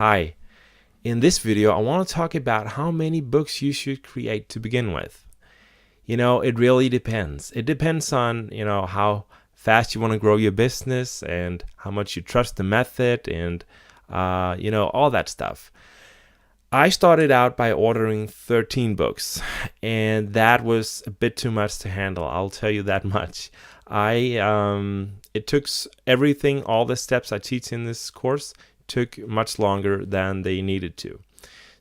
Hi, in this video I want to talk about how many books you should create to begin with. It really depends. It depends on, how fast you want to grow your business and how much you trust the method and, all that stuff. I started out by ordering 13 books, and that was a bit too much to handle. I'll tell you that much. It took everything, all the steps I teach in this course took much longer than they needed to.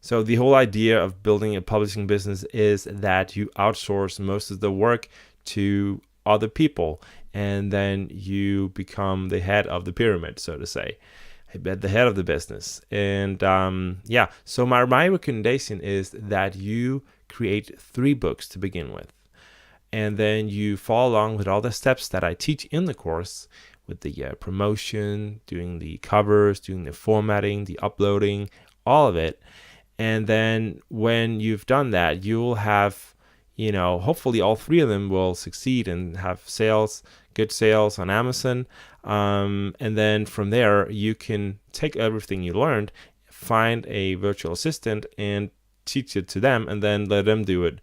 So the whole idea of building a publishing business is that you outsource most of the work to other people, and then you become the head of the pyramid, so to say, at the head of the business. And so my recommendation is that you create 3 books to begin with, and then you follow along with all the steps that I teach in the course, with the promotion, doing the covers, doing the formatting, the uploading, all of it. And then when you've done that, you will have, hopefully all 3 of them will succeed and have good sales on Amazon. And then from there, you can take everything you learned, find a virtual assistant and teach it to them, and then let them do it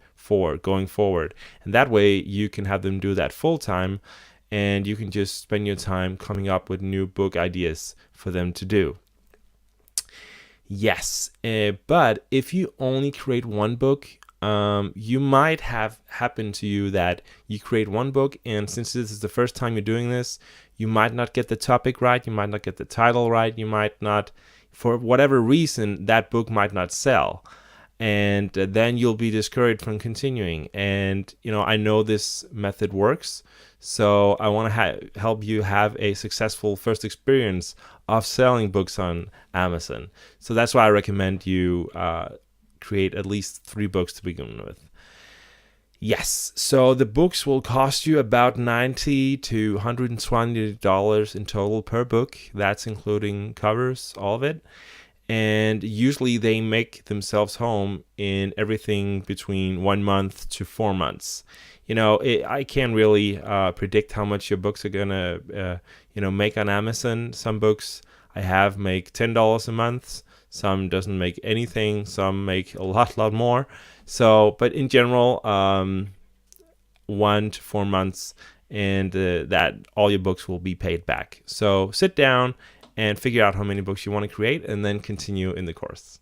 going forward. And that way you can have them do that full time, and you can just spend your time coming up with new book ideas for them to do. Yes, but if you only create 1 book, you might have happened to you that you create 1 book, and since this is the first time you're doing this, you might not get the topic right, you might not get the title right, you might not, for whatever reason, that book might not sell. And then you'll be discouraged from continuing. And, I know this method works, so I want to help you have a successful first experience of selling books on Amazon. So that's why I recommend you create at least 3 books to begin with. Yes, so the books will cost you about $90 to $120 in total per book. That's including covers, all of it. And usually they make themselves home in everything between 1 month to 4 months. I can't really predict how much your books are gonna, make on Amazon. Some books I have make $10 a month. Some doesn't make anything. Some make a lot more. So, but in general, 1 to 4 months, and that all your books will be paid back. So sit down and figure out how many books you want to create, and then continue in the course.